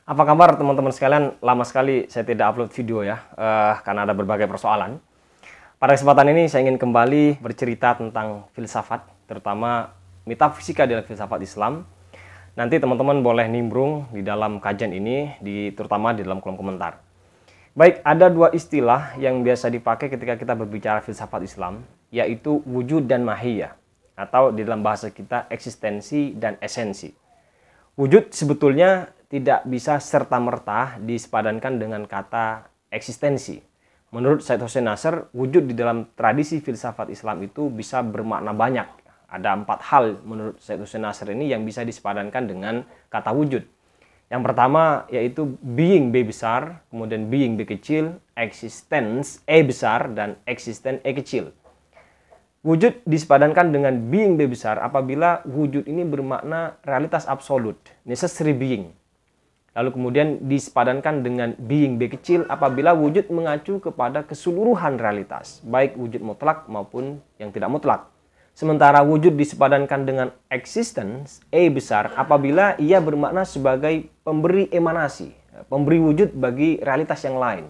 Apa kabar teman-teman sekalian? Lama sekali saya tidak upload video ya, karena ada berbagai persoalan. Pada kesempatan ini saya ingin kembali bercerita tentang filsafat, terutama metafisika dalam filsafat Islam. Nanti teman-teman boleh nimbrung di dalam kajian ini, terutama di dalam kolom komentar. Baik, ada dua istilah yang biasa dipakai ketika kita berbicara filsafat Islam, yaitu wujud dan mahiyah, atau di dalam bahasa kita eksistensi dan esensi. Wujud sebetulnya tidak bisa serta-merta disepadankan dengan kata eksistensi. Menurut Syed Hussein Nasr, wujud di dalam tradisi filsafat Islam itu bisa bermakna banyak. Ada 4 hal menurut Syed Hussein Nasr ini yang bisa disepadankan dengan kata wujud. Yang pertama yaitu being B besar, kemudian being B kecil, existence E besar, dan existence E kecil. Wujud disepadankan dengan being B besar apabila wujud ini bermakna realitas absolut, necessary being. Lalu kemudian disepadankan dengan being B kecil apabila wujud mengacu kepada keseluruhan realitas, baik wujud mutlak maupun yang tidak mutlak. Sementara wujud disepadankan dengan existence E besar apabila ia bermakna sebagai pemberi emanasi, pemberi wujud bagi realitas yang lain.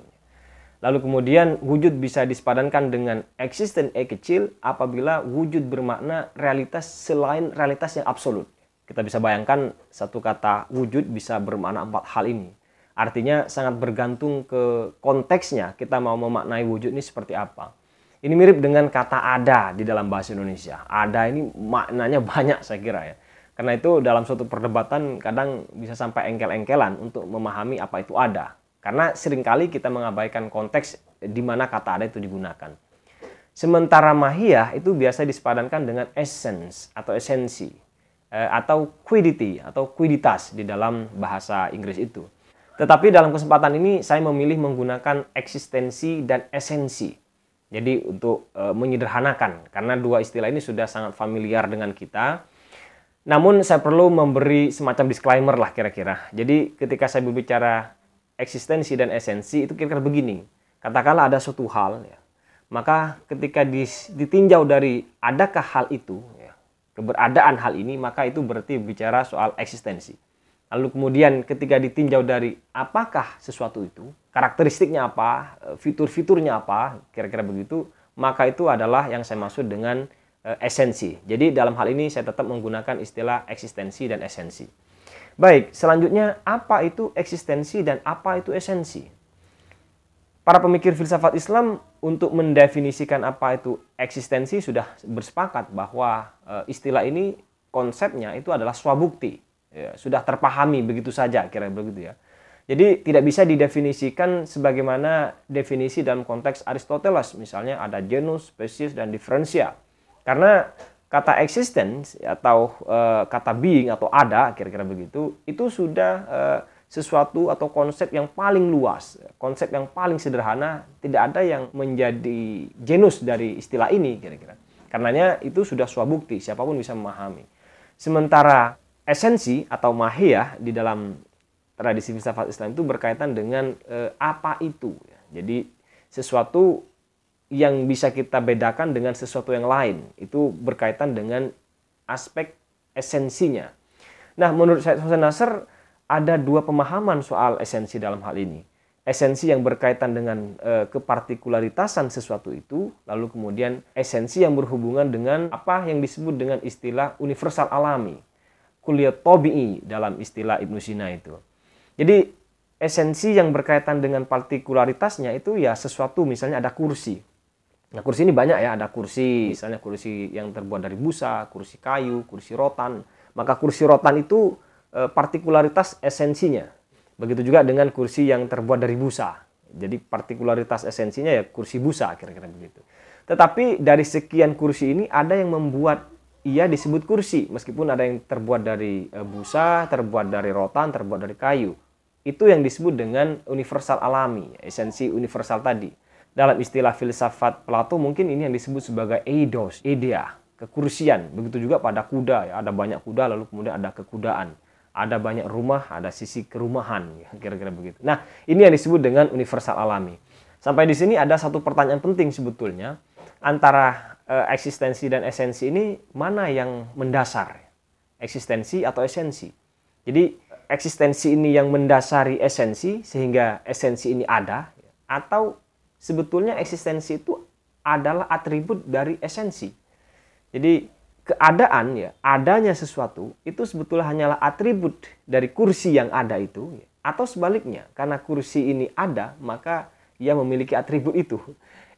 Lalu kemudian wujud bisa disepadankan dengan existence E kecil apabila wujud bermakna realitas selain realitas yang absolut. Kita bisa bayangkan satu kata wujud bisa bermakna 4 hal ini. Artinya sangat bergantung ke konteksnya kita mau memaknai wujud ini seperti apa. Ini mirip dengan kata ada di dalam bahasa Indonesia. Ada ini maknanya banyak saya kira ya. Karena itu dalam suatu perdebatan kadang bisa sampai engkel-engkelan untuk memahami apa itu ada. Karena seringkali kita mengabaikan konteks di mana kata ada itu digunakan. Sementara mahiyah itu biasa disepadankan dengan essence atau esensi. Atau quiddity atau quiditas di dalam bahasa Inggris itu. Tetapi dalam kesempatan ini saya memilih menggunakan eksistensi dan esensi. Jadi untuk menyederhanakan karena dua istilah ini sudah sangat familiar dengan kita. Namun saya perlu memberi semacam disclaimer lah kira-kira. Jadi ketika saya berbicara eksistensi dan esensi itu kira-kira begini. Katakanlah ada suatu hal ya. Maka ketika ditinjau dari adakah hal itu ya, keberadaan hal ini, maka itu berarti bicara soal eksistensi. Lalu kemudian ketika ditinjau dari apakah sesuatu itu, karakteristiknya apa, fitur-fiturnya apa, kira-kira begitu, maka itu adalah yang saya maksud dengan esensi. Jadi dalam hal ini saya tetap menggunakan istilah eksistensi dan esensi. Baik, selanjutnya apa itu eksistensi dan apa itu esensi? Para pemikir filsafat Islam untuk mendefinisikan apa itu eksistensi sudah bersepakat bahwa istilah ini konsepnya itu adalah swabukti. Ya, sudah terpahami begitu saja kira-kira begitu ya. Jadi tidak bisa didefinisikan sebagaimana definisi dalam konteks Aristoteles. Misalnya ada genus, spesies, dan differentia. Karena kata existence atau kata being atau ada kira-kira begitu itu sudah sesuatu atau konsep yang paling luas, konsep yang paling sederhana, tidak ada yang menjadi genus dari istilah ini kira-kira. Karenanya itu sudah swabukti, siapapun bisa memahami. Sementara esensi atau mahiyah di dalam tradisi filsafat Islam itu berkaitan dengan apa itu. Jadi sesuatu yang bisa kita bedakan dengan sesuatu yang lain, itu berkaitan dengan aspek esensinya. Nah, menurut Syed Hussein Nasr, ada dua pemahaman soal esensi dalam hal ini. Esensi yang berkaitan dengan kepartikularitasan sesuatu itu, lalu kemudian esensi yang berhubungan dengan apa yang disebut dengan istilah universal alami, kulliyat tabi'i dalam istilah Ibnu Sina itu. Jadi esensi yang berkaitan dengan partikularitasnya itu ya sesuatu, misalnya ada kursi. Nah, kursi ini banyak ya, ada kursi, misalnya kursi yang terbuat dari busa, kursi kayu, kursi rotan. Maka kursi rotan itu partikularitas esensinya. Begitu juga dengan kursi yang terbuat dari busa. Jadi partikularitas esensinya ya kursi busa, kira-kira begitu. Tetapi dari sekian kursi ini ada yang membuat ia disebut kursi. Meskipun ada yang terbuat dari busa, terbuat dari rotan, terbuat dari kayu. Itu yang disebut dengan universal alami, esensi universal tadi. Dalam istilah filsafat Plato mungkin ini yang disebut sebagai eidos, idea, kekursian. Begitu juga pada kuda, ya, ada banyak kuda lalu kemudian ada kekudaan. Ada banyak rumah, ada sisi kerumahan, kira-kira begitu. Nah, ini yang disebut dengan universal alami. Sampai di sini ada satu pertanyaan penting sebetulnya. Antara eksistensi dan esensi ini, mana yang mendasar? Eksistensi atau esensi? Jadi, eksistensi ini yang mendasari esensi sehingga esensi ini ada, atau sebetulnya eksistensi itu adalah atribut dari esensi. Jadi keadaan, ya, adanya sesuatu itu sebetulnya hanyalah atribut dari kursi yang ada itu, ya. Atau sebaliknya, karena kursi ini ada maka ia memiliki atribut itu.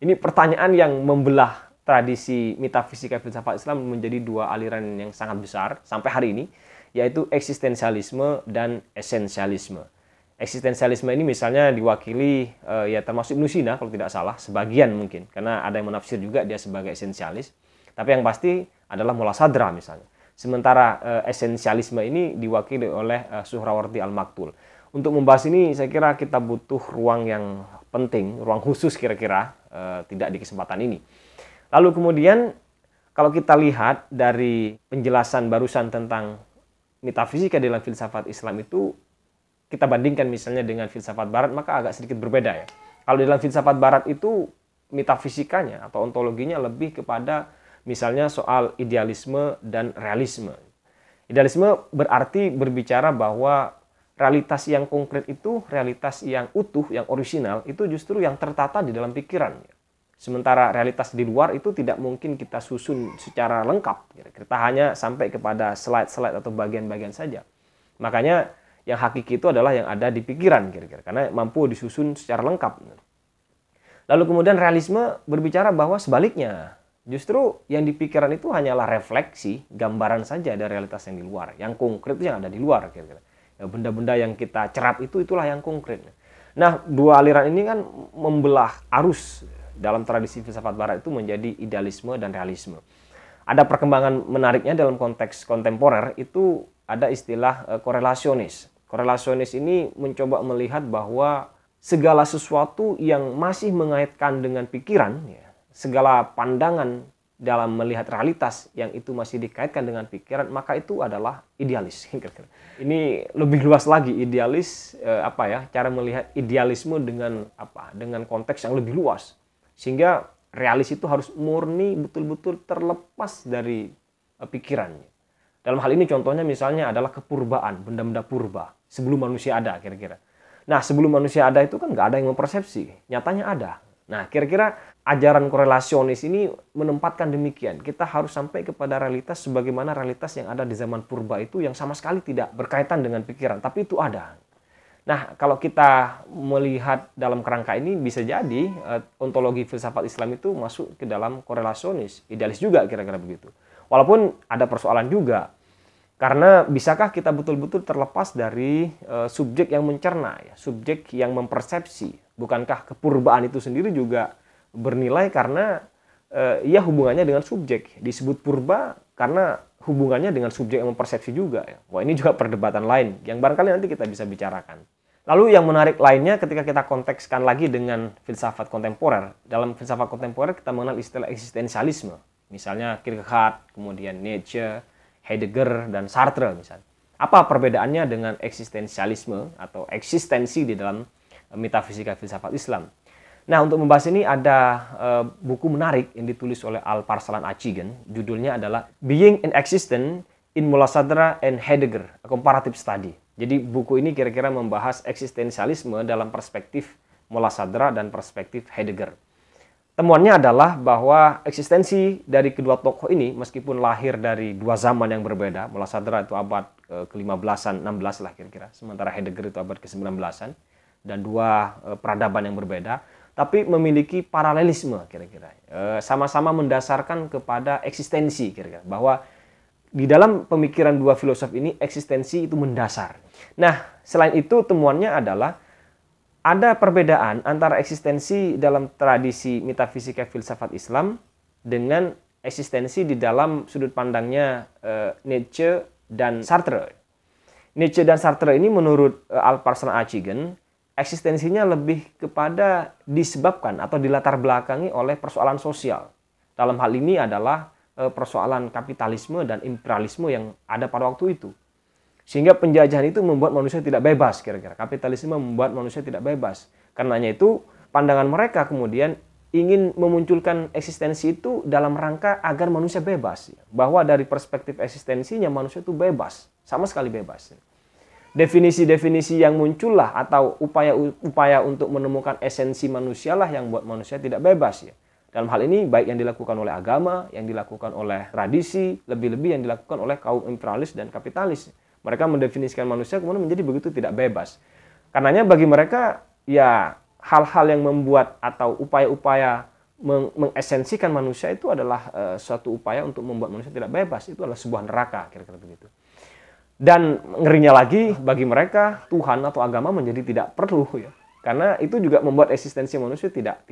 Ini pertanyaan yang membelah tradisi metafisika filsafat Islam menjadi dua aliran yang sangat besar sampai hari ini, yaitu eksistensialisme dan esensialisme. Eksistensialisme ini misalnya diwakili ya termasuk Ibnu Sina kalau tidak salah, sebagian mungkin, karena ada yang menafsir juga dia sebagai esensialis. Tapi yang pasti adalah Mullah Sadra misalnya. Sementara esensialisme ini diwakili oleh Suhrawardi Al-Maktul. Untuk membahas ini saya kira kita butuh ruang yang penting, ruang khusus kira-kira, tidak di kesempatan ini. Lalu kemudian kalau kita lihat dari penjelasan barusan tentang metafisika dalam filsafat Islam itu, kita bandingkan misalnya dengan filsafat barat, maka agak sedikit berbeda ya. Kalau dalam filsafat barat itu metafisikanya atau ontologinya lebih kepada misalnya soal idealisme dan realisme. Idealisme berarti berbicara bahwa realitas yang konkret itu, realitas yang utuh, yang orisinal, itu justru yang tertata di dalam pikiran. Sementara realitas di luar itu tidak mungkin kita susun secara lengkap. Kita hanya sampai kepada slide-slide atau bagian-bagian saja. Makanya yang hakiki itu adalah yang ada di pikiran, kira-kira, karena mampu disusun secara lengkap. Lalu kemudian realisme berbicara bahwa sebaliknya, justru yang di pikiran itu hanyalah refleksi, gambaran saja dari realitas yang di luar. Yang konkret itu yang ada di luar, kira-kira. Benda-benda yang kita cerap itu, itulah yang konkret. Nah, dua aliran ini kan membelah arus dalam tradisi filsafat barat itu menjadi idealisme dan realisme. Ada perkembangan menariknya dalam konteks kontemporer, itu ada istilah korelasionis. Korelasionis ini mencoba melihat bahwa segala sesuatu yang masih mengaitkan dengan pikiran, ya, segala pandangan dalam melihat realitas yang itu masih dikaitkan dengan pikiran, maka itu adalah idealis. Ini lebih luas lagi idealis, cara melihat idealisme dengan dengan konteks yang lebih luas, sehingga realis itu harus murni betul-betul terlepas dari pikirannya. Dalam hal ini contohnya misalnya adalah kepurbaan, benda-benda purba sebelum manusia ada, kira-kira. Nah, sebelum manusia ada itu kan nggak ada yang mempersepsi, nyatanya ada. Nah, kira-kira ajaran korelasionis ini menempatkan demikian. Kita harus sampai kepada realitas sebagaimana realitas yang ada di zaman purba itu yang sama sekali tidak berkaitan dengan pikiran, tapi itu ada. Nah, kalau kita melihat dalam kerangka ini, bisa jadi ontologi filsafat Islam itu masuk ke dalam korelasionis, idealis juga kira-kira begitu. Walaupun ada persoalan juga, karena bisakah kita betul-betul terlepas dari subjek yang mencerna, ya, subjek yang mempersepsi? Bukankah kepurbaan itu sendiri juga bernilai karena ia hubungannya dengan subjek? Disebut purba karena hubungannya dengan subjek yang mempersepsi juga. Ya. Wah, ini juga perdebatan lain yang barangkali nanti kita bisa bicarakan. Lalu yang menarik lainnya ketika kita kontekskan lagi dengan filsafat kontemporer. Dalam filsafat kontemporer kita mengenal istilah eksistensialisme. Misalnya Kierkegaard, kemudian Nietzsche, Heidegger, dan Sartre misalnya. Apa perbedaannya dengan eksistensialisme atau eksistensi di dalam metafisika filsafat Islam? Nah, untuk membahas ini ada buku menarik yang ditulis oleh Alparslan Achigan. Judulnya adalah Being and Existence in Mullah Sadra and Heidegger, a Comparative Study. Jadi buku ini kira-kira membahas eksistensialisme dalam perspektif Mullah Sadra dan perspektif Heidegger. Temuannya adalah bahwa eksistensi dari kedua tokoh ini meskipun lahir dari dua zaman yang berbeda, Mullah Sadra itu abad ke-15-an, 16 lah kira-kira, sementara Heidegger itu abad ke-19-an, dan dua peradaban yang berbeda, tapi memiliki paralelisme kira-kira. Sama-sama mendasarkan kepada eksistensi kira-kira, bahwa di dalam pemikiran dua filosof ini eksistensi itu mendasar. Nah, selain itu temuannya adalah ada perbedaan antara eksistensi dalam tradisi metafisika filsafat Islam dengan eksistensi di dalam sudut pandangnya Nietzsche dan Sartre. Nietzsche dan Sartre ini menurut Alparslan Achigan, eksistensinya lebih kepada disebabkan atau dilatar belakangi oleh persoalan sosial. Dalam hal ini adalah persoalan kapitalisme dan imperialisme yang ada pada waktu itu. Sehingga penjajahan itu membuat manusia tidak bebas kira-kira. Kapitalisme membuat manusia tidak bebas. Karenanya itu pandangan mereka kemudian ingin memunculkan eksistensi itu dalam rangka agar manusia bebas. Bahwa dari perspektif eksistensinya manusia itu bebas. Sama sekali bebas. definisi-definisi yang muncullah atau upaya-upaya untuk menemukan esensi manusialah yang buat manusia tidak bebas ya. Dalam hal ini baik yang dilakukan oleh agama, yang dilakukan oleh tradisi, lebih-lebih yang dilakukan oleh kaum imperialis dan kapitalis. Mereka mendefinisikan manusia kemudian menjadi begitu tidak bebas. Karenanya bagi mereka ya hal-hal yang membuat atau upaya-upaya mengesensikan manusia itu adalah suatu upaya untuk membuat manusia tidak bebas. Itu adalah sebuah neraka, kira-kira begitu. Dan ngerinya lagi bagi mereka Tuhan atau agama menjadi tidak perlu ya. Karena itu juga membuat eksistensi manusia tidak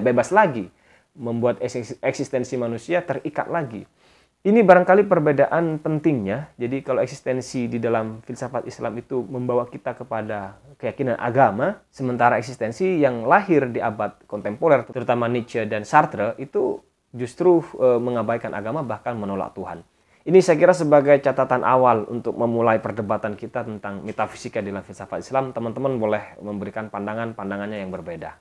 bebas lagi, membuat eksistensi manusia terikat lagi. Ini barangkali perbedaan pentingnya. Jadi kalau eksistensi di dalam filsafat Islam itu membawa kita kepada keyakinan agama, sementara eksistensi yang lahir di abad kontemporer, terutama Nietzsche dan Sartre, itu justru mengabaikan agama, bahkan menolak Tuhan. Ini saya kira sebagai catatan awal untuk memulai perdebatan kita tentang metafisika dalam filsafat Islam. Teman-teman boleh memberikan pandangannya yang berbeda.